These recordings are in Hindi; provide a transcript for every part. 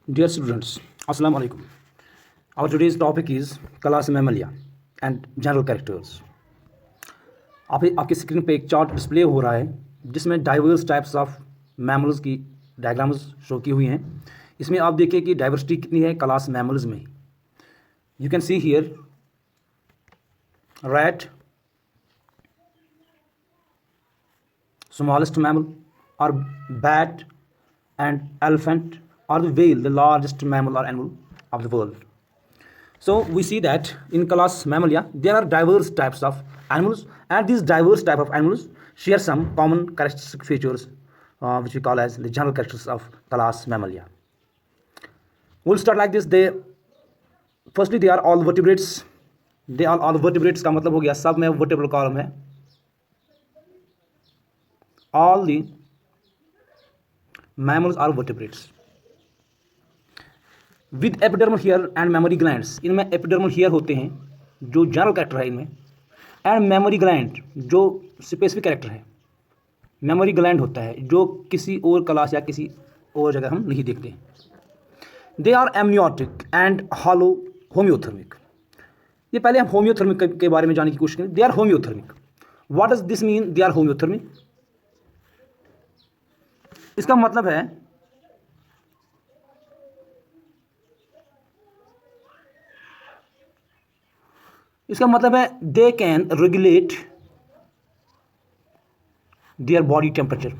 Dear students, Assalamu alaikum. Our today's topic is class Mammalia and general characters. आपकी स्क्रीन पे एक चार्ट डिस्प्ले हो रहा है जिसमें डाइवर्स टाइप्स ऑफ मैमल्स की डायग्राम्स शो की हुई हैं. इसमें आप देखिए कि डाइवर्सिटी कितनी है क्लास मैमल्स में. You can see here rat, smallest mammal, or bat and elephant, or the whale, the largest mammal or animal of the world. So we see that in class Mammalia there are diverse types of animals, and these diverse type of animals share some common characteristic features which we call as the general characters of class Mammalia. We'll start like this. Firstly they are all vertebrates. They are all vertebrates का मतलब हो गया सब में vertebral column है. All the mammals are vertebrates with epidermal hair and mammary glands. इनमें epidermal hair होते हैं जो जनरल कैरेक्टर है इनमें, एंड मेमोरी ग्लैंड जो स्पेसिफिक कैरेक्टर है. मेमोरी ग्लैंड होता है जो किसी और क्लास या किसी और जगह हम नहीं देखते. They are amniotic and hollow homeothermic. ये पहले हम होम्योथर्मिक के बारे में जानने की कोशिश करें. They are homeothermic. What does this mean they are homeothermic? इसका मतलब है they can regulate their body temperature.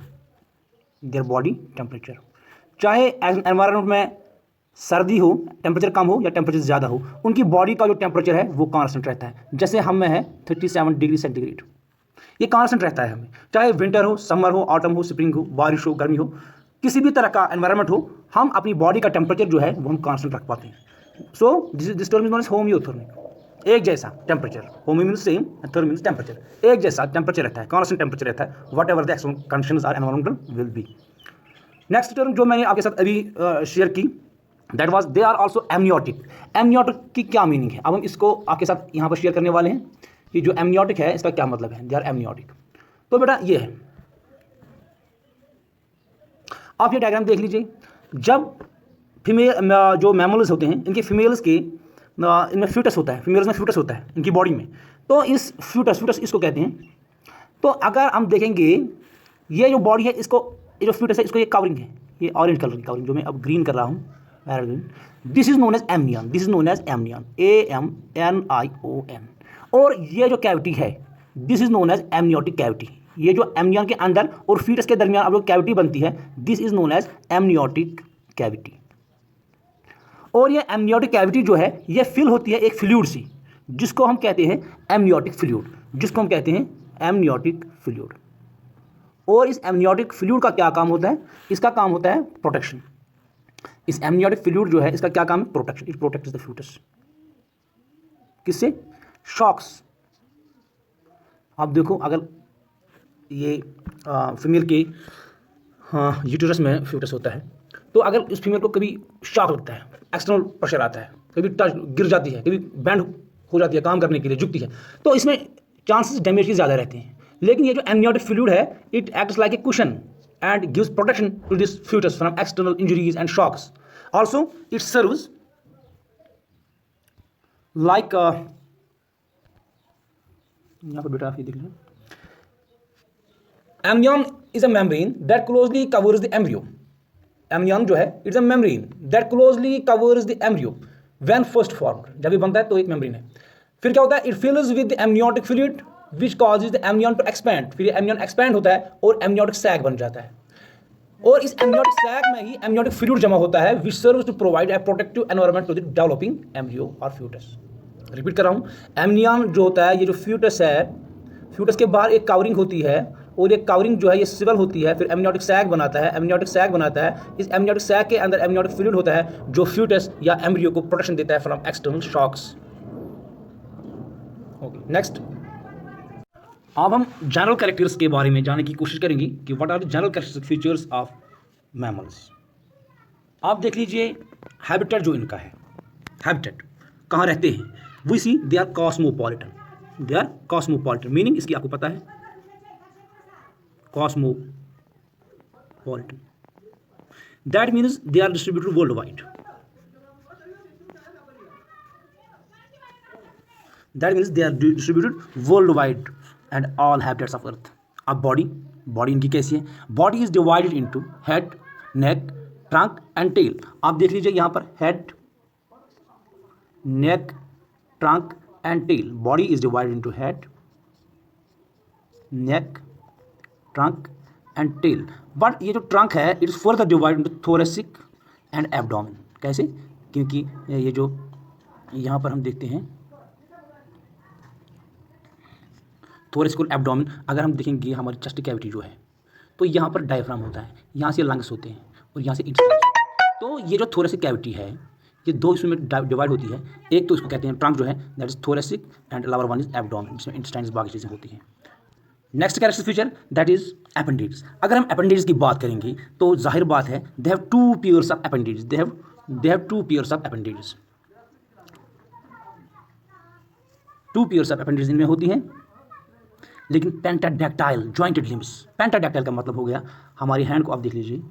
चाहे एनवायरनमेंट में सर्दी हो, टेम्परेचर कम हो या टेम्परेचर ज़्यादा हो, उनकी बॉडी का जो टेम्परेचर है वो कांस्टेंट रहता है. जैसे हम में है 37 डिग्री सेंटीग्रेड, ये कांस्टेंट रहता है हमें. चाहे विंटर हो, समर हो, ऑटम हो, स्प्रिंग हो, बारिश हो, गर्मी हो, किसी भी तरह का एनवायरनमेंट हो, हम अपनी बॉडी का टेम्परेचर जो है वो हम कांस्टेंट रख पाते हैं. So this term is known as homeothermic. एक जैसा temperature, homeo means same, therm means temperature. एक जैसा टेम्परेचर रहता है, कांस्टेंट टेम्परेचर रहता है, whatever the external conditions are environmental will be. Next term जो मैंने आपके साथ अभी शेयर की, that was they are also amniotic. Amniotic की क्या मीनिंग है, अब हम इसको आपके साथ यहाँ पर शेयर करने वाले हैं कि जो एमनियोटिक है इसका क्या मतलब है. They are amniotic. तो बेटा ये है, आप ये डायग्राम देख लीजिए. जब फीमेल जो मैमल्स होते हैं इनके फीमेल्स के इनमें फ्यूटस होता है, फीमेल्स में फ्यूटस होता है इनकी बॉडी में. तो इस फ्यूटस इसको कहते हैं. तो अगर हम देखेंगे ये जो बॉडी है इसको, ये जो फ्यूटस है इसको ये कवरिंग है, ये ऑरेंज कलर की कवरिंग जो मैं अब ग्रीन कर रहा हूँ, green. This is known as amnion. AMNION. और ये जो कैविटी है this is known as amniotic cavity. ये जो एमनियन के अंदर और फीटस के दरमियान अब जो कैविटी बनती है this is known as amniotic cavity. और ये एमनियोटिक कैविटी जो है ये फिल होती है एक फ्लूइड से जिसको हम कहते हैं एमनियोटिक फ्लूइड. और इस एमनियोटिक फ्लूइड का क्या काम होता है? इसका काम होता है प्रोटेक्शन. इस एमनियोटिक फ्लूइड जो है इसका क्या काम है? Protection. It protects the foetus. किससे? शॉक्स. आप देखो अगर ये फीमेल के यूटेरस में फ्यूटस होता है, तो अगर इस फीमेल को कभी शॉक लगता है, एक्सटर्नल प्रेशर आता है, कभी टच गिर जाती है, कभी बैंड हो जाती है काम करने के लिए, झुकती है, तो इसमें चांसेस डैमेज के ज़्यादा रहते हैं. लेकिन ये जो एमनियोटिक फ्लूइड है it acts like a cushion and gives protection to this foetus from external injuries and shocks. Also it serves like, यहाँ पर बेटा आप ये देख लें, amnion is a membrane that closely covers the embryo. Amnion जो है it's a membrane that closely covers the embryo when first formed. जब ये बनता है तो एक membrane है. फिर क्या होता है? It fills with the amniotic fluid which causes the amnion to expand. फिर ये amnion expand होता है और amniotic sac बन जाता है. और इस amniotic sac में ही amniotic fluid जमा होता है which serves to provide a protective environment to the developing embryo or fetus. Repeat कर रहा हूँ, amnion जो होता है, ये जो fetus है, fetus के बाहर एक कवरिंग होती है और ये कवरिंग जो है ये सिवल होती है, फिर एमनियोटिक सैक बनाता है. इस एमनियोटिक सैक के अंदर एमनियोटिक फ्लूइड होता है जो फ्यूटस या एम्ब्रियो को प्रोटेक्शन देता है from external shocks. Okay, next अब हम जनरल कैरेक्टर्स के बारे में जानने की कोशिश करेंगे कि what are the general characteristic features of mammals. आप देख लीजिए हैबिटेट जो इनका है, हैबिटेट कहाँ रहते हैं, we see they are cosmopolitan. Meaning इसकी आपको पता है, cosmopolitan. That means they are distributed worldwide. That means they are distributed world wide and all habitats of earth. अब बॉडी इनकी कैसी है? Body is divided into head, neck, trunk and tail. आप देख लीजिए यहाँ पर head, neck, trunk and tail. Body is divided into head, neck, trunk and tail. But ये जो ट्रंक है it is further divide into thoracic and abdomen. कैसे? क्योंकि ये जो यहाँ पर हम देखते हैं थोरेसिक और एब्डोमेन, अगर हम देखेंगे हमारी चेस्ट कैविटी जो है तो यहाँ पर डायफ्राम होता है, यहाँ से लंग्स होते हैं और यहाँ से इंटेस्टाइन्स। तो ये जो थोरेसिक कैविटी है ये दो हिस्सों में डिवाइड होती है। एक तो इसको कहते हैं ट्रंक जो है that is thoracic and lower one is abdomen, जिसमें इंटेस्टाइन्स बाकी चीज़ें होती हैं। Next character feature that is appendix. अगर हम अपेंडिक्स की बात करेंगे तो जाहिर बात है they have two pairs of appendix, they have two pairs of appendix. Two pairs of appendix इनमें होती हैं, लेकिन पेंटाडैक्टाइल जॉइंटेड लिम्स। पेंटाडैक्टाइल का मतलब हो गया हमारी हैंड को आप देख लीजिए,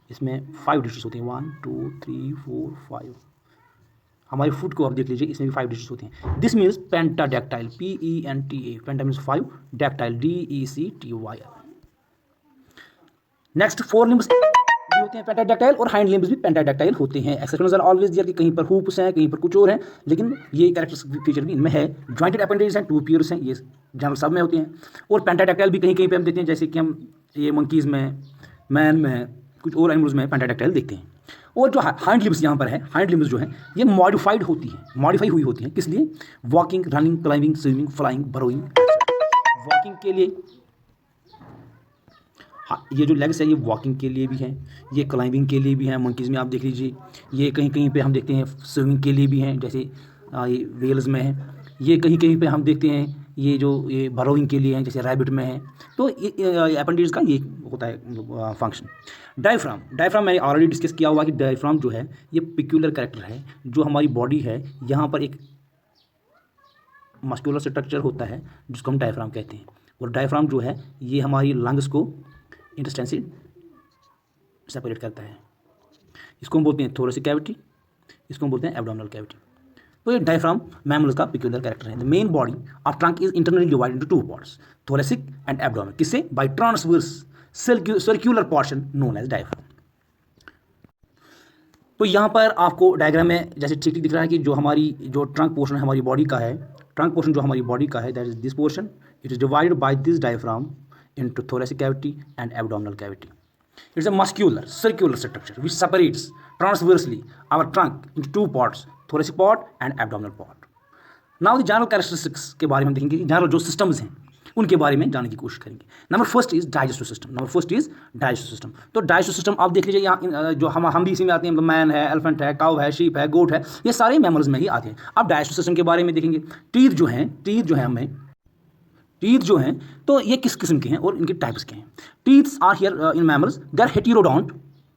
इसमें 5 डिजिट्स होती हैं, 1 2 3 4 5। हमारी फुट को आप देख लीजिए, इसमें भी 5 डिजिट्स होती हैं। This means pentadactyl, PENTA। Penta means 5, dactyl DECTYL। Next 4 limbs भी होते हैं पेंटाडैक्टाइल और हाइंड लिम्स भी पेंटाडैक्टाइल होते हैं। एक्सेप्शंस आर ऑलवेज देयर कि कहीं पर हुप्स हैं, कहीं पर कुछ और हैं, लेकिन ये कैरेक्टरिस्टिक फीचर भी इनमें है। जॉइंटेड अपेंडेज हैं, 2 पेयर्स हैं, ये जनरल सब में होते हैं। और पेंटाडैक्टाइल भी कहीं कहीं पे हम देखते हैं, जैसे कि हम ये मंकीज़ में, मैन में, कुछ और एनिमल्स में पेंटाडैक्टाइल देखते हैं। और जो हाइंड लिम्स यहाँ पर है, हाइंड लिम्स जो है ये मॉडिफाइड होती हैं, मॉडिफाई हुई होती हैं। किस लिए? Walking, running, climbing, swimming, flying, burrowing. Walking के लिए ये जो लेग्स है ये वॉकिंग के लिए भी हैं, ये क्लाइंबिंग के लिए भी हैं। मंकीज़ में आप देख लीजिए, ये कहीं कहीं पे हम देखते हैं स्विमिंग के लिए भी हैं, जैसे ये वेल्स में है। ये कहीं कहीं पे हम देखते हैं ये बरोइंग के लिए हैं, जैसे रैबिट में है। तो अपेंडिक्स का ये होता है फंक्शन। डायफ्राम मैंने ऑलरेडी डिस्कस किया हुआ कि डायफ्राम जो है ये पिक्यूलर कैरेक्टर है। जो हमारी बॉडी है यहाँ पर एक मस्कुलर स्ट्रक्चर होता है जिसको हम डायफ्राम कहते हैं, और डायफ्राम जो है ये हमारी लंग्स को इंटेस्टाइन से सेपरेट करता है। इसको हम बोलते हैं थोरेसिक कैविटी, इसको हम बोलते हैं एब्डोमिनल कैविटी। तो ये डायफ्राम मैमल्स का पिक्यूलर कैरेक्टर है। The main body of trunk is internally divided into 2 parts, thoracic and abdominal. किससे? By transverse circular portion known as diaphragm. तो यहाँ पर आपको डायग्राम में जैसे ठीक ठीक दिख रहा है कि जो ट्रंक पोर्शन है हमारी बॉडी का है, ट्रंक पोर्शन जो हमारी बॉडी का है that is this portion, it is divided by this diaphragm into thoracic cavity and abdominal cavity. It's a muscular circular structure which separates transversely our trunk into 2 parts, thoracic part and abdominal part. Now the general characteristics के बारे में देखेंगे, जनरल जो सिस्टम्स हैं उनके बारे में जानने की कोशिश करेंगे। Number first is digestive system. तो डाइजेस्टिव सिस्टम आप देख लीजिए यहाँ जो हम भी इसी में आते हैं, मतलब मैन है, एलिफेंट है, काउ है, शीप है, गोट है, ये सारे मैमल्स में ही आते हैं। अब डाइजेस्टिव सिस्टम के बारे में देखेंगे। टीथ जो है हमें टीथ जो हैं तो ये किस किस्म के हैं और इनके टाइप्स के हैं। Teeths are here in mammals, they are heterodont,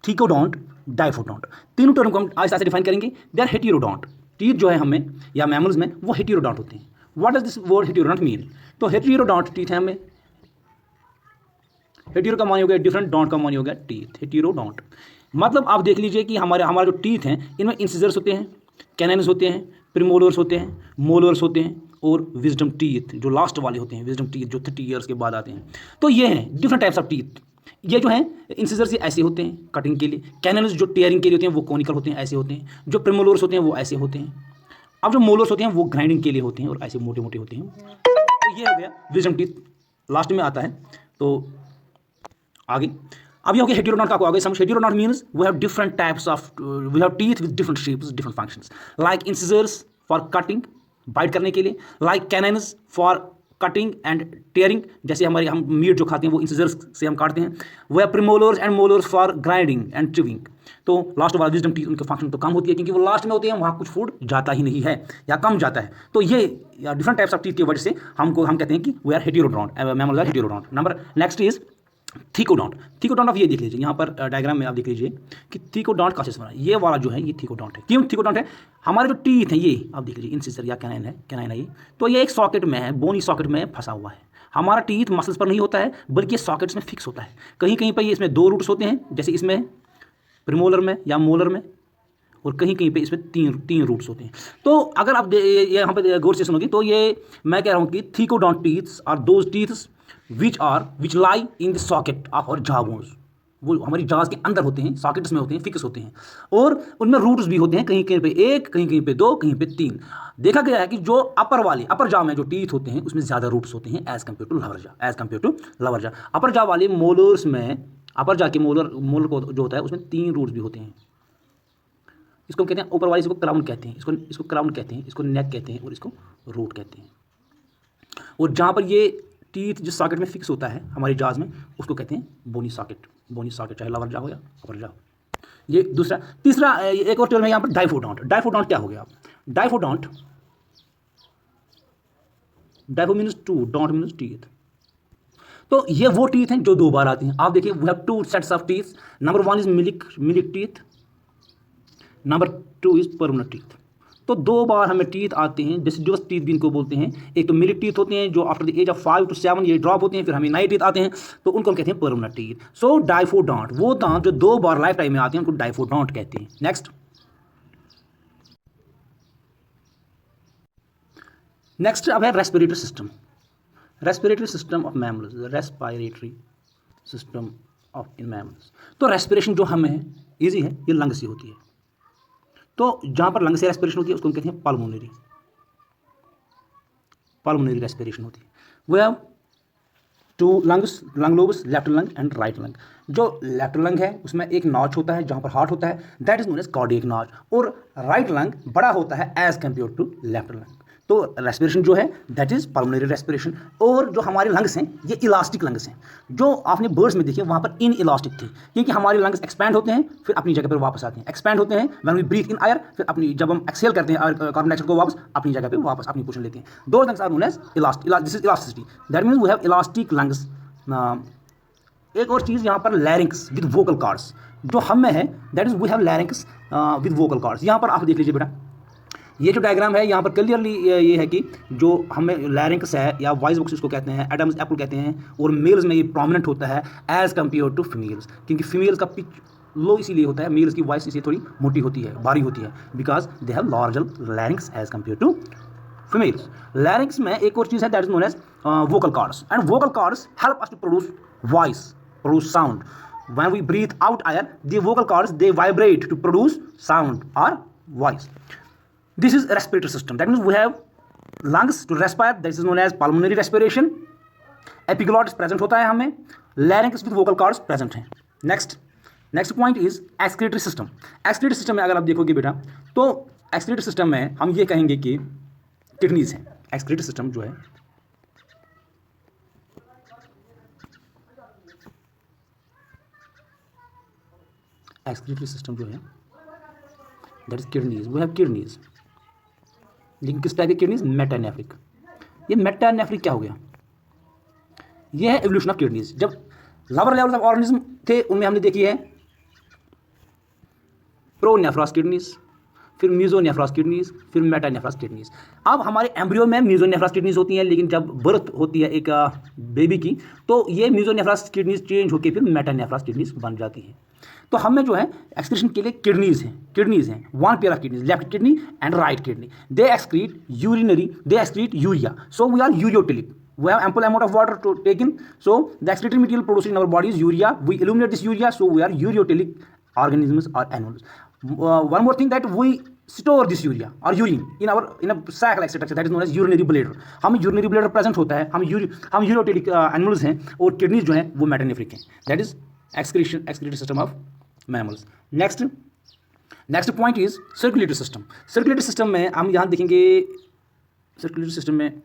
thecodont, diphyodont. तीनों टर्म को हम आज से डिफाइन करेंगे। दे आर हेटेरोडोंट। टीथ जो है हमें या मैमल्स में वो हेटेरोडोंट होते हैं। What does this word heterodont mean? तो हेटेरोडोंट टीथ है हमें, हेटेरो का मानी हो गया डिफरेंट, डोंट का मानी हो गया टीथ, हेटेरोडोंट। मतलब आप देख लीजिए कि हमारा जो टीथ हैं इनमें इंसिजर्स होते हैं, कैनाइन्स होते हैं, प्रीमोलर्स होते हैं, मोलर्स होते हैं और विजडम टीथ जो लास्ट वाले होते हैं, विजडम टीथ जो 30 ईयर्स के बाद आते हैं। तो ये हैं डिफरेंट टाइप्स ऑफ टीथ। ये जो हैं इंसिजर्स ये ऐसे होते हैं कटिंग के लिए, कैनाइन्स जो टीयरिंग के लिए होते हैं वो कोनिकल होते हैं, ऐसे होते हैं। जो प्रीमोलर्स होते हैं वो ऐसे होते हैं। अब जो मोलर्स होते हैं वो ग्राइंडिंग के लिए होते हैं और ऐसे मोटे मोटे होते हैं। तो ये हो गया विजडम टीथ, लास्ट में आता है। तो आगे अब ये हो गया हेटेरोडोंट का आगे समझ। Heterodont means we have different types of, we have teeth with different shapes, different functions, like incisors for cutting, bite करने के लिए, like canines for cutting and tearing, जैसे हम मीट जो खाते हैं वो इंसिजर्स से हम काटते हैं। वे premolars and molars for grinding and chewing. तो लास्ट वाला विजडम टीथ उनके फंक्शन तो कम होती है क्योंकि वो लास्ट में होते हैं, वहाँ कुछ फूड जाता ही नहीं है या कम जाता है। तो ये डिफरेंट टाइप्स ऑफ टीथ की वजह से हम कहते हैं कि we are heterodont, mammals are heterodont. Number next is thecodont. Thecodont आप ये देख लीजिए, यहाँ पर डायग्राम में आप देख लीजिए कि थिकोडोंट का सिस्टम है। ये वाला जो है ये थिकोडोंट है। क्यों थिकोडोंट है? हमारे जो टीथ हैं ये आप देख लीजिए, इंसिजर या कैनाइन है ये, तो ये एक सॉकेट में है, बोनी सॉकेट में फंसा हुआ है। हमारा टीथ मसल्स पर नहीं होता है बल्कि ये सॉकेट्स में फिक्स होता है। कहीं कहीं पर ये इसमें 2 रूट्स होते हैं, जैसे इसमें प्रीमोलर में या मोलर में, और कहीं कहीं पे इसमें तीन रूट्स होते हैं। तो अगर आप यहाँ पे गौर से सुनोगे तो ये मैं कह रहा हूँ कि thecodont teeths are those teeths which lie in the socket of our jaw bones, वो हमारी जाज के अंदर होते हैं, सॉकेट्स में होते हैं, फिक्स होते हैं, और उनमें रूट्स भी होते हैं, कहीं कहीं पे एक, कहीं कहीं पे दो, कहीं पे तीन। देखा गया है कि जो अपर जॉ में जो टीथ होते हैं उसमें ज़्यादा रूट्स होते हैं as compare to lower jaw. Upper jaw वाले मोलर्स में, अपर जॉ के मोलर को जो होता है उसमें 3 रूट्स भी होते हैं। इसको कहते हैं ऊपर वाले, इसको क्राउन कहते हैं, इसको क्राउन कहते हैं, इसको नेक कहते हैं और इसको रूट कहते हैं। और जहाँ पर ये टीथ जिस सॉकेट में फिक्स होता है हमारी जाज में उसको कहते हैं बोनी सॉकेट, चाहे लोअर जॉ हो या अपर जॉ। ये दूसरा। तीसरा एक और टर्म है यहाँ पर डाइफोडोंट। डाइफोडोंट क्या हो गया? Diphyodont, diphyo means two, dont means teeth. तो ये वो टीथ हैं जो 2 बार आती हैं। आप देखिए we have 2 sets of teeth. Number 1 is milk teeth, number 2 is permanent teeth. तो 2 बार हमें टीथ आते हैं, डिसिडुअस टीथ भी इनको बोलते हैं। एक तो मिल्क टीथ होते हैं जो after the age of 5 to 7 ये ड्रॉप होते हैं, फिर हमें नए टीथ आते हैं, तो उनको हम कहते हैं परमानेंट टीथ। सो डाइफोडोंट, वो दांत जो 2 बार लाइफ टाइम में आते हैं उनको डाइफोडोंट कहते हैं। नेक्स्ट अब है respiratory system. Respiratory system of mammals, respiratory system of in mammals. तो रेस्पिरेशन जो हमें ईजी है, ये लंग से होती है। तो जहाँ पर लंग से रेस्पिरेशन होती है उसको हम कहते हैं पल्मोनरी रेस्पिरेशन होती है। We have 2 lungs, lung lobes, left lung and right lung. जो लेफ्ट लंग है उसमें एक नॉच होता है जहाँ पर हार्ट होता है, that is known as cardiac notch, और राइट लंग बड़ा होता है as compare to left lung. तो रेस्पिरेशन जो है दैट इज पल्मोनरी रेस्पिरेशन। और जो हमारे लंग्स हैं ये इलास्टिक लंग्स हैं। जो आपने बर्ड्स में देखिए वहाँ पर इन इलास्टिक थे, क्योंकि हमारे लंग्स एक्सपैंड होते हैं फिर अपनी जगह पर वापस आते हैं। एक्सपैंड होते हैं when we breathe in air, फिर अपनी जब हम एक्सहेल करते हैं कार्बन डाइऑक्साइड को वापस अपनी जगह पर वापस अपनी पोजीशन लेते हैं। दो lungs are known as elastic, this is elasticity, that means we have elastic lungs. एक और चीज़ यहाँ पर लैरिंक्स विद वोकल कॉर्ड्स जो हम में है, that is we have larynx with vocal cords. यहाँ पर आप देख लीजिए बेटा, ये जो डायग्राम है यहाँ पर क्लियरली ये है कि जो हमें लैरिंक्स है या वॉइस बॉक्स इसको कहते हैं, एडम्स एप्पल कहते हैं, और मेल्स में ये प्रोमिनेंट होता है एज कम्पेयर टू फीमेल्स, क्योंकि फीमेल्स का पिच लो इसीलिए होता है, मेल्स की वॉइस इसलिए थोड़ी मोटी होती है, भारी होती है, because they have larger larynx as compare to females. Larynx में एक और चीज़ है that is known as vocal cords, and vocal cords help us to produce voice, produce sound. When we breathe out air, the vocal cords they vibrate to produce sound or voice. This is a respiratory system. That means we have lungs to respire. This is known as pulmonary respiration. Epiglottis present होता है हमें. Larynx with vocal cords present हैं. Next point is excretory system. Excretory system में अगर आप देखोगे बेटा, तो excretory system में हम ये कहेंगे कि किडनीज हैं. Excretory system जो है excretory system जो है that is kidneys. We have kidneys. लेकिन किस टाइप की किडनीज? मेटानेफ्रिक। ये मेटानेफ्रिक क्या हो गया? ये है एवोल्यूशन ऑफ किडनीज। जब लोअर लेवल ऑफ ऑर्गेनिज्म थे उनमें हमने देखी है प्रोनेफ्रॉस किडनीज, फिर मीजोनेफ्रॉस किडनीज, फिर मेटानेफ्रॉस किडनीज। अब हमारे एम्ब्रियो में मीजोनेफ्रॉस किडनीज होती हैं, लेकिन जब बर्थ होती है एक बेबी की तो ये मीजोनेफ्रॉस किडनीज चेंज होकर फिर मेटानेफ्रॉस किडनीज बन जाती हैं। तो हमें जो है एक्सक्रीशन के लिए किडनीज हैं, 1 pair of kidneys, left kidney and right kidney. They excrete urea, so we are ureotelic. We have ample amount of water to take in, so the excretory material produced in our body is urea. We eliminate this urea, so we are ureotelic organisms or animals. One more thing, that we store this urea or urine in a sac like structure, that is known as urinary bladder. हम urinary bladder present होता है, हम ureotelic animals हैं, और kidneys जो हैं वो मेटानेफ्रिक हैं. That is excretory system of mammals. Next point is circulatory system. Circulatory system में हम यहाँ देखेंगे, circulatory system में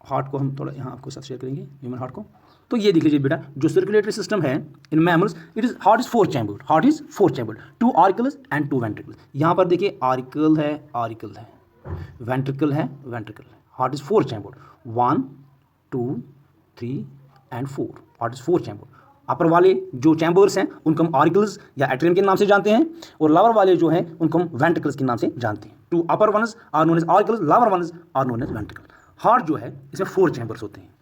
हार्ट को हम थोड़ा यहाँ आपको साथ शेयर करेंगे, ह्यूमन हार्ट को। तो ये देख लीजिए बेटा, जो सर्कुलेटरी सिस्टम है in mammals, heart is 4 chambered, 2 auricles and 2 ventricles. यहाँ पर देखिए ऑरिकल है, वेंट्रिकल है। Heart is 4 chambered, 1 2 3 and 4। Heart is 4 chambered. Upper वाले जो चैम्बर्स हैं उनको हम ऑरिकल्स या एट्रियम के नाम से जानते हैं, और लोअर वाले जो हैं उनको हम वेंट्रिकल्स के नाम से जानते हैं। 2 upper ones are known as auricles, lower ones are known as ventricle. Heart जो है इसमें 4 चैम्बर्स होते हैं।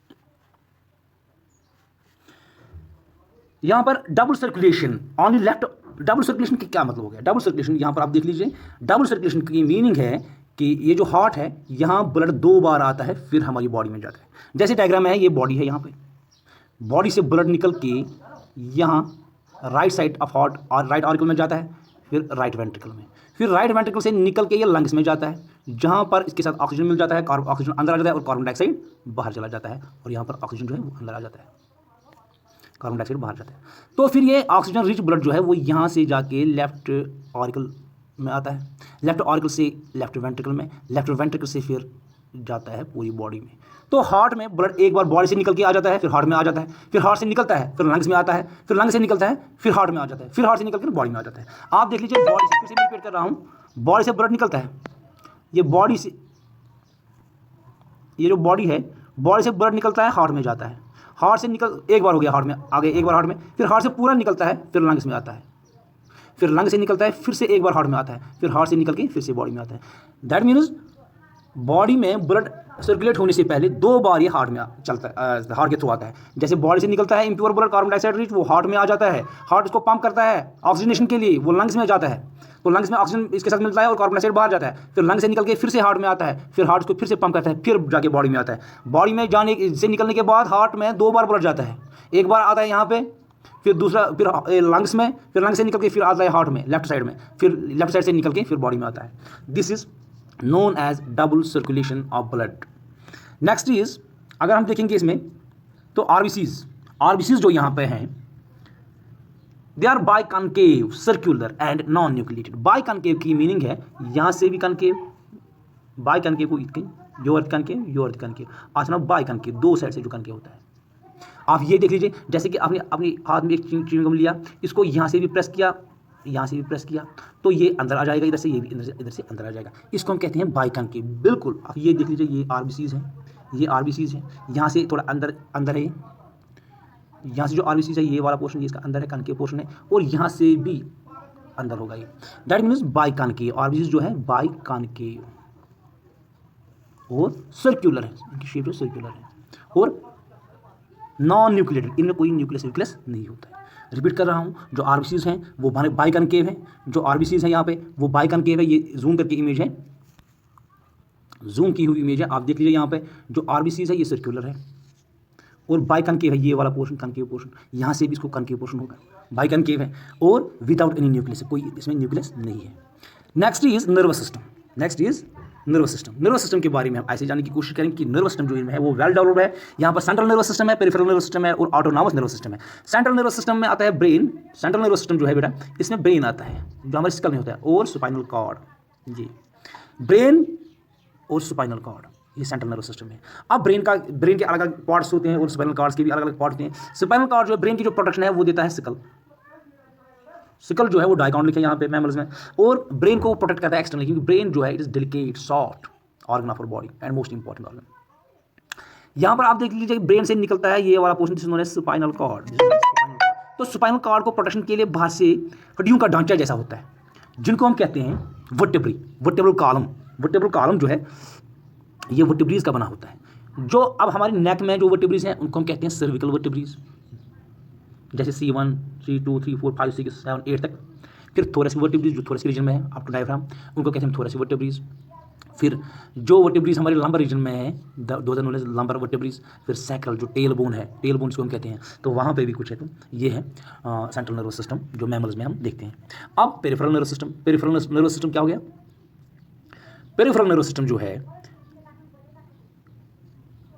यहाँ पर double circulation, only left double circulation का क्या मतलब हो गया? डबल सर्कुलेशन यहाँ पर आप देख लीजिए, डबल सर्कुलेशन की मीनिंग है कि ये जो हार्ट है यहाँ ब्लड 2 बार आता है फिर हमारी बॉडी में जाता है। जैसे डायग्राम है, ये बॉडी है, यहाँ पे बॉडी से ब्लड निकल के यहाँ राइट साइड ऑफ हार्ट और राइट ऑरिकल में जाता है, फिर राइट वेंट्रिकल में, फिर राइट वेंट्रिकल से निकल के ये लंग्स में जाता है, जहाँ पर इसके साथ ऑक्सीजन मिल जाता है, ऑक्सीजन अंदर आ जाता है और कार्बन डाइऑक्साइड बाहर चला जाता है, और यहाँ पर ऑक्सीजन जो है वो अंदर आ जाता है, कार्बन डाइऑक्साइड बाहर जाता है। तो फिर ये ऑक्सीजन रिच ब्लड जो है वो यहाँ से जाके लेफ्ट ऑरिकल में आता है, लेफ्ट ऑरिकल से लेफ्ट वेंट्रिकल में, लेफ्ट वेंट्रिकल से फिर जाता है पूरी बॉडी में। तो हार्ट में ब्लड एक बार बॉडी से निकल के आ जाता है, फिर हार्ट में आ जाता है, फिर हार्ट से निकलता है, फिर लंग्स में आता है, फिर लंग्स से निकलता है, फिर हार्ट में आ जाता है, फिर हार्ट से निकल कर बॉडी में आ जाता है। आप देख लीजिए, बॉडी से, फिर से रिपीट कर रहा हूँ, बॉडी से ब्लड निकलता है, ये बॉडी से, ये जो बॉडी है, बॉडी से ब्लड निकलता है, हार्ट में जाता है, हार्ट से निकल एक बार हो गया हार्ट में आ गए, एक बार हार्ट में, फिर हार्ट से पूरा निकलता है, फिर लंग्स में आता है, फिर लंग से निकलता है, फिर से एक बार हार्ट में आता है, फिर हार्ट से निकल के फिर से बॉडी में आता है। दैट मीन्स बॉडी में ब्लड सर्कुलेट होने से पहले 2 बार ये हार्ट में चलता है, हार्ट के थ्रू आता है। जैसे बॉडी से निकलता है impure blood carbon dioxide rich, वो हार्ट में आ जाता है, हार्ट उसको पंप करता है ऑक्सीजनेशन के लिए, वो लंग्स में जाता है, तो लंग्स में ऑक्सीजन इसके साथ मिलता है और कार्बन डाइऑक्साइड बाहर जाता है, फिर लंग से निकल के फिर से हार्ट में आता है, फिर हार्ट उसको फिर से पंप करता है, फिर जाके बॉडी में आता है। बॉडी में जाने से निकलने के बाद हार्ट में 2 बार ब्लड जाता है, एक बार आता है यहाँ पे, फिर दूसरा, फिर लंग्स में, फिर लंग्स से निकल के फिर आता है हार्ट में लेफ्ट साइड में, फिर लेफ्ट साइड से निकल के फिर बॉडी में आता है। This is known as double circulation of blood. Next is, अगर हम देखेंगे इसमें तो आरबीसीज जो यहाँ पे हैं, they are biconcave, circular and non nucleated. Biconcave की मीनिंग है यहाँ से भी कनकेव, बाई कनकेव को योर कनकेव, योर कनकेव, आसना बाई कनकेव, 2 साइड से जो कनकेव होता है। आप ये देख लीजिए, जैसे कि आपने अपने हाथ में एक च्युइंग गम लिया, इसको यहाँ से भी प्रेस किया, यहाँ से भी प्रेस किया, तो ये अंदर आ जाएगा, इधर से, ये भी इधर से अंदर आ जाएगा, इसको हम कहते हैं बाइकनकेव। बिल्कुल, आप ये देख लीजिए, ये आरबीसीज है, ये आरबीसीज है, यहाँ से थोड़ा अंदर अंदर है, यहाँ से जो आरबीसीज है ये वाला पोर्शन, ये इसका अंदर है, कनकेव पोर्शन है, और यहाँ से भी अंदर होगा ये। That means biconcave. आरबीसीज जो है बाइकनकेव और सर्क्यूलर है, इनकी शेप जो सर्क्यूलर है, और नॉन न्यूक्लिएटेड, इनमें कोई न्यूक्लियस नहीं होता है। रिपीट कर रहा हूँ, जो आरबीसीज हैं वो बाइकनकेव है, जो आरबीसीज हैं यहाँ पे वो बाइकनकेव है। ये जूम करके इमेज है, जूम की हुई इमेज है, आप देख लीजिए यहाँ पे जो आरबीसीज है ये सर्कुलर है और बाइकनकेव है, ये वाला पोर्शन कनकेव पोर्शन, यहाँ से भी इसको कनकेव पोर्शन होगा, बाइकनकेव है और विदाउट एनी न्यूक्लियस, कोई इसमें न्यूक्लियस नहीं है। Next is nervous system. Next is nervous system. Nervous system के बारे में हम ऐसे जानने की कोशिश करेंगे कि नर्वस सिस्टम जो है वो वेल डेवलप्ड है। यहाँ पर सेंट्रल नर्वस सिस्टम है, पेरिफेरल नर्वस सिस्टम है और ऑटोनॉमस नर्वस सिस्टम है। सेंट्रल नर्वस सिस्टम में आता है ब्रेन, सेंट्रल नर्वस सिस्टम जो है बेटा, इसमें ब्रेन आता है जो हमारे स्कल में होता है, और स्पाइनल कॉर्ड। जी, ब्रेन और स्पाइनल कॉर्ड, ये सेंट्रल नर्वस सिस्टम है। अब ब्रेन के अलग अलग पार्ट्स होते हैं और स्पाइनल कॉर्ड्स के भी अलग अलग पार्ट होते हैं। स्पाइनल कॉर्ड जो है ब्रेन की जो प्रोटेक्शन है वो देता है सिकल। सिकल जो है वो डाइकॉन्ड्रिक है यहाँ पे मैमल्स में, और ब्रेन को प्रोटेक्ट करता है एक्सटर्नली, क्योंकि ब्रेन जो है it is delicate soft organ of our body and most important organ. यहाँ पर आप देख लीजिए ब्रेन से निकलता है ये वाला portion, this is known as spinal cord. तो स्पाइनल कॉर्ड को प्रोटेक्शन के लिए बाहर से हड्डियों का ढांचा जैसा होता है, जिनको हम कहते हैं वर्टेब्रल कॉलम। वर्टेब्रल कॉलम जो है ये वर्टिब्रीज का बना होता है। जो अब हमारी नेक में जो वर्टिब्रीज हैं उनको हम कहते हैं सर्विकल वर्टिब्रीज, जैसे C1, C2, 3, 4, 5, 6, 7, 8 तक। फिर थोरेसिक वर्टिब्रीज जो थोरेसिक रीजन में है अप टू डायफ्राम, उनको कहते हैं थोरेसिक वर्टिब्रीज। फिर जो वर्टिब्रीज हमारे लंबर रीजन में है, दो नोन एज लंबर वर्टिब्रीज। फिर सैक्रल जो टेल बोन है, टेल बोन इसको हम कहते हैं, तो वहाँ पे भी कुछ है। तो ये है सेंट्रल नर्वस सिस्टम जो मैमल्स में हम देखते हैं। अब peripheral nervous system. Peripheral nervous system क्या हो गया? पेरिफेरल नर्वस सिस्टम जो है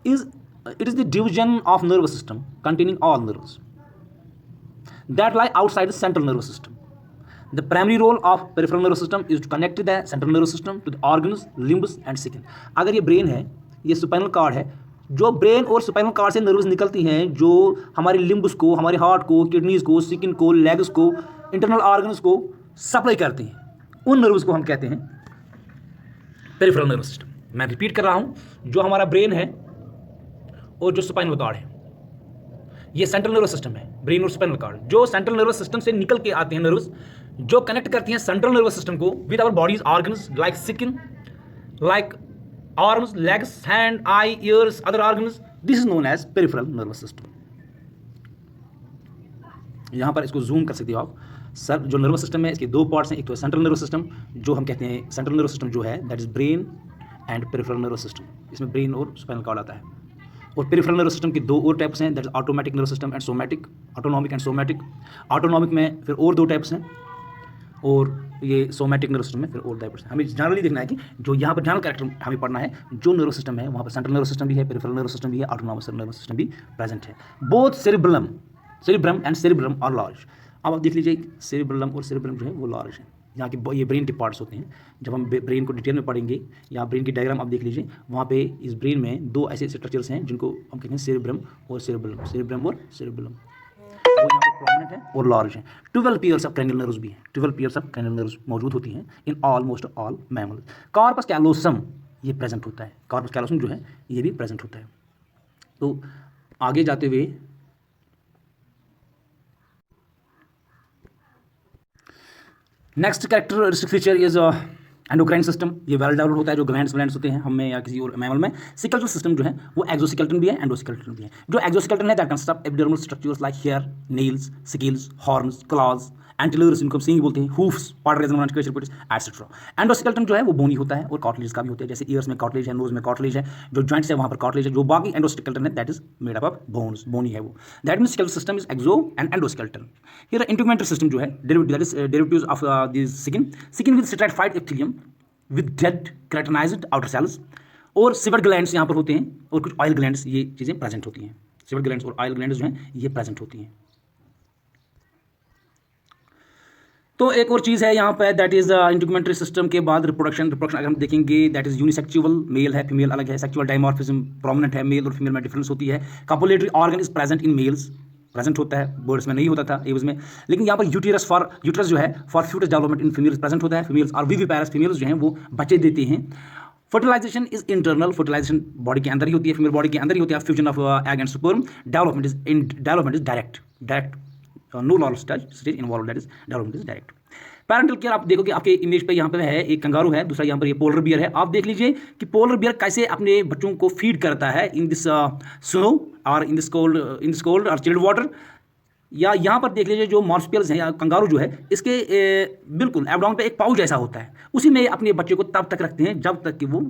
it is the division of nervous system containing all nerves that lie outside the central nervous system. The primary role of peripheral nervous system is to connect the central nervous system to the organs, limbs and skin. अगर ये ब्रेन है, ये स्पाइनल कॉर्ड है, जो ब्रेन और स्पाइनल कॉर्ड से नर्व्स निकलती हैं जो हमारे लिम्ब्स को, हमारे हार्ट को, किडनीज को, स्किन को, लेग्स को, इंटरनल ऑर्गन्स को सप्लाई करती हैं, उन नर्व्स को हम कहते हैं पेरिफेरल नर्वस सिस्टम। मैं रिपीट कर रहा हूँ, जो हमारा ब्रेन है और जो स्पाइनल कॉर्ड है ये सेंट्रल नर्वस सिस्टम है, ब्रेन और स्पाइनल कॉर्ड। जो सेंट्रल नर्वस सिस्टम से निकल के आते हैं नर्व्स, जो कनेक्ट करती हैं सेंट्रल नर्वस सिस्टम को with our body's organs like skin, like arms, legs, hand, eye, ears, other organs, this is known as peripheral nervous system. यहां पर इसको जूम कर सकते हो आप, सर जो नर्वस सिस्टम है इसके दो पार्ट्स हैं, एक तो है सेंट्रल नर्वस सिस्टम, जो हम कहते हैं सेंट्रल नर्वस सिस्टम जो है that is brain and peripheral nervous system, इसमें ब्रेन और स्पाइनल कॉर्ड आता है। और पेरिफेरल नर्वस सिस्टम के दो और टाइप्स हैं, that is automatic nervous system and somatic, autonomic and somatic. Autonomic में फिर और दो टाइप्स हैं, और ये सोमैटिक नर्वस सिस्टम में फिर और टाइप्स हैं। हमें जनरली देखना है कि जो यहाँ पर जनरल कैरेक्टर हमें पढ़ना है, जो नर्वस सिस्टम है वहाँ पर सेंट्रल नर्वस सिस्टम भी है, पेरिफेरल नर्वस सिस्टम भी है, ऑटोनॉमस नर्वस सिस्टम भी प्रेजेंट है। Both cerebrum and cerebrum are large. अब आप देख लीजिए सेरिब्रम और सेरिब्रम जो है वो लार्ज है, यहाँ के ये ब्रेन के पार्ट्स होते हैं। जब हम ब्रेन को डिटेल में पढ़ेंगे, या ब्रेन की डायग्राम आप देख लीजिए, वहाँ पे इस ब्रेन में दो ऐसे स्ट्रक्चर्स हैं जिनको हम कहते हैं सेरिब्रम और सेरिब्रम, सेरिब्रम और सेरिब्रम, वो यहाँ पे प्रोमिनेंट है और लार्ज है। 12 पेयर्स ऑफ क्रैनियल नर्व्स भी हैं, 12 पेयर्स ऑफ क्रैनियल नर्व्स मौजूद होती हैं in almost all mammal. Corpus callosum ये प्रेजेंट होता है, कॉर्पस कैलोसम जो है ये भी प्रेजेंट होता है। तो आगे जाते हुए next characteristic feature is endocrine system. ये वेल डेवलप्ड होता है, जो ग्लैंड्स होते हैं हमें या किसी और मैमल में। सिकल सिस्टम जो है वो एक्सोस्केलेटन भी है, एंडोस्केलेटन भी है। जो एक्सोस्केलेटन है that consist of epidermal structures like hair, nails, scales, horns, claws, antlers, इनको सींग बोलते हैं, हूफ्स, एटसेट्रा। एंडोस्केलेटन जो है वो बोनी होता है और कार्टिलेज का भी होता है, जैसे ईयर्स में कार्टिलेज है, नोज में कार्टिलेज है, जो जॉइंट्स है वहाँ पर कार्टिलेज है। जो बाकी एंडोस्केलेटन है that is made up of bones, bony है वो। That means skeletal system is exo and endoskeleton. Here integumentary system जो है derivatives of this skin with stratified epithelium with dead keratinized outer cells, और सिवर ग्लैंड्स यहाँ पर होते हैं, और कुछ ऑयल ग्लैंड्स, ये चीज़ें प्रेजेंट होती हैं। सिवर ग्लैंड्स और ऑयल ग्लैंड्स जो हैं ये प्रेजेंट होती हैं। तो एक और चीज़ है यहाँ पे दैट इज इंटीग्मेंटरी सिस्टम के बाद रिप्रोडक्शन अगर हम देखेंगे दैट इज यूनिसेक्सुअल, मेल है फीमेल अलग है, सेक्सुअल डायमॉर्फिज्म प्रोमिनेंट है, मेल और फीमेल में डिफरेंस होती है। Copulatory organ is present in males, present होता है, बर्ड्स में नहीं होता था एव्स में, लेकिन यहाँ पर यूटरस जो है for future development in females present होता है। फीमेल्स और विविपेरस फीमेल्स जो हैं वो बच्चे देती हैं। Fertilisation is internal, fertilisation body के अंदर ही होती है, फीमेल बॉडी के अंदर ही होती है। Fusion of egg and sperm, development is direct, no larval stage involve, that is development is direct. Parental care आप देखोगे आपके इमेज पे यहाँ पे है एक कंगारू है, दूसरा यहाँ पर ये पोलर बियर है। आप देख लीजिए कि पोलर बियर कैसे अपने बच्चों को फीड करता है इन दिस स्नो और इन दिस कोल्ड और चिल्ड वाटर। या यहाँ पर देख लीजिए जो मार्सुपियल्स हैं या कंगारू जो है इसके बिल्कुल एब्डोमेन पे एक पाउच जैसा होता है, उसी में अपने बच्चे को तब तक रखते हैं जब तक कि वो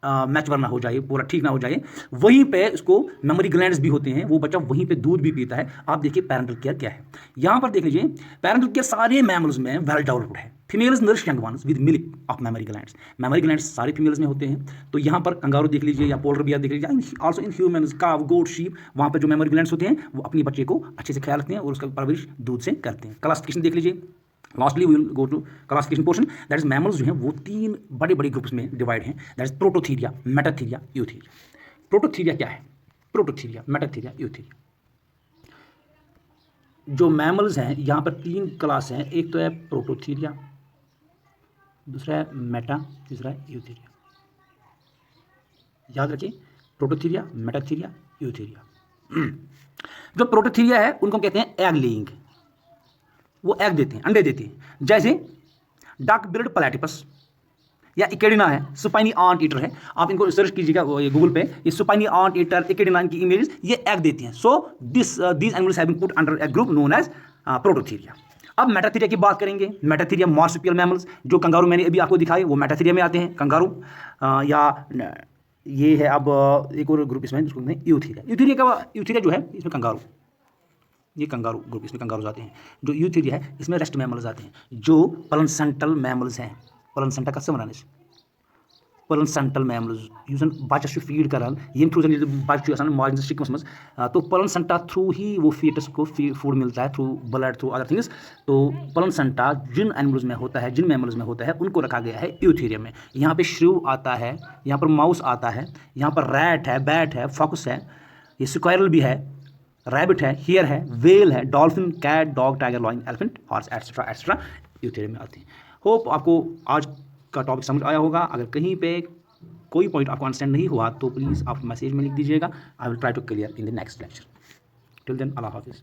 मैच्योर ना हो जाए, पूरा ठीक ना हो जाए। वहीं पे उसको मेमोरी ग्लैंड्स भी होते हैं, वो बच्चा वहीं पे दूध भी पीता है। आप देखिए पैरेंटल केयर क्या है, यहाँ पर देख लीजिए पैरेंटल केयर सारे मैमल्स में वेल डेवलप्ड है। Females nourish young ones with milk of mammary glands, mammary glands सारे फीमेल्स में होते हैं। तो यहाँ पर कंगारू देख लीजिए या पोलर बियर देख लीजिए, आल्सो इन ह्यूमन्स, काव, गोट, शीप, वहाँ पर जो मेमोरी ग्लैंड्स होते हैं वो अपने बच्चे को अच्छे से ख्याल रखते हैं और उसका परवरिश दूध से करते हैं। क्लासिफिकेशन देख लीजिए, lastly we will go to classification portion, that is mammals जो हैं वो 3 बड़े बड़े ग्रुप्स में डिवाइड हैं, that is Prototheria, Metatheria, Eutheria. Prototheria क्या है? Prototheria, Metatheria, Eutheria. जो मैमल्स हैं यहाँ पर 3 क्लास हैं, एक तो है प्रोटोथीरिया, दूसरा है मेटा, तीसरा है यूथीरिया। याद रखिए प्रोटोथीरिया, मेटाथीरिया, यूथीरिया। जो प्रोटोथीरिया है उनको कहते हैं एग लेइंग, वो एग देते हैं, अंडे देते हैं। जैसे डक बिल्ड प्लेटिपस या इकेडिना है, सुपाइनी आंट ईटर है, आप इनको सर्च कीजिएगा गूगल पे, ये सुपाइनी आंट ईटर, इकेडिना की इमेजेस, ये एग देती हैं। So these animals have been put under a group known as prototheria. अब मेटाथीरिया की बात करेंगे। मेटाथीरिया मार्सुपियल मैमल्स, जो कंगारू मैंने अभी आपको दिखाए वो मेटाथीरिया में आते हैं कंगारू। या ये है अब एक और ग्रुप इसमें जिसको कहते हैं यूथीरिया। यूथीरिया जो है इसमें कंगारू, ये कंगारू ग्रुप, इसमें कंगारूज आते हैं। जो यूथीरिया है इसमें रेस्ट मैमल्स आते हैं, जो प्लेसेंटल मैमल्स हैं। प्लेसेंटा का समरानिस प्लेसेंटल मैमल्स यूजन बच्चस फीड करान यम थ्रू बच्चे माजन शिकमस मज, तो प्लेसेंटा थ्रू ही वो फीटस को फूड मिलता है, through blood, through other things. तो प्लेसेंटा जिन एनिमल्स में होता है, जिन मैमल्स में होता है, उनको रखा गया है यूथीरिया में। यहाँ पे श्रू आता है, यहाँ पर माउस आता है, यहाँ पर रैट है, बैट है, फॉक्स है, ये स्क्वायरल भी है, रैबिट है, हियर है, वेल है, dolphin, cat, dog, tiger, lion, elephant, horse etcetera eutheria में आते हैं। होप आपको आज का टॉपिक समझ आया होगा। अगर कहीं पे कोई पॉइंट आपको अंडरस्टैंड नहीं हुआ तो प्लीज़ आप मैसेज में लिख दीजिएगा, I will try to clear in the next lecture. Till then अल्लाह हाफिज़।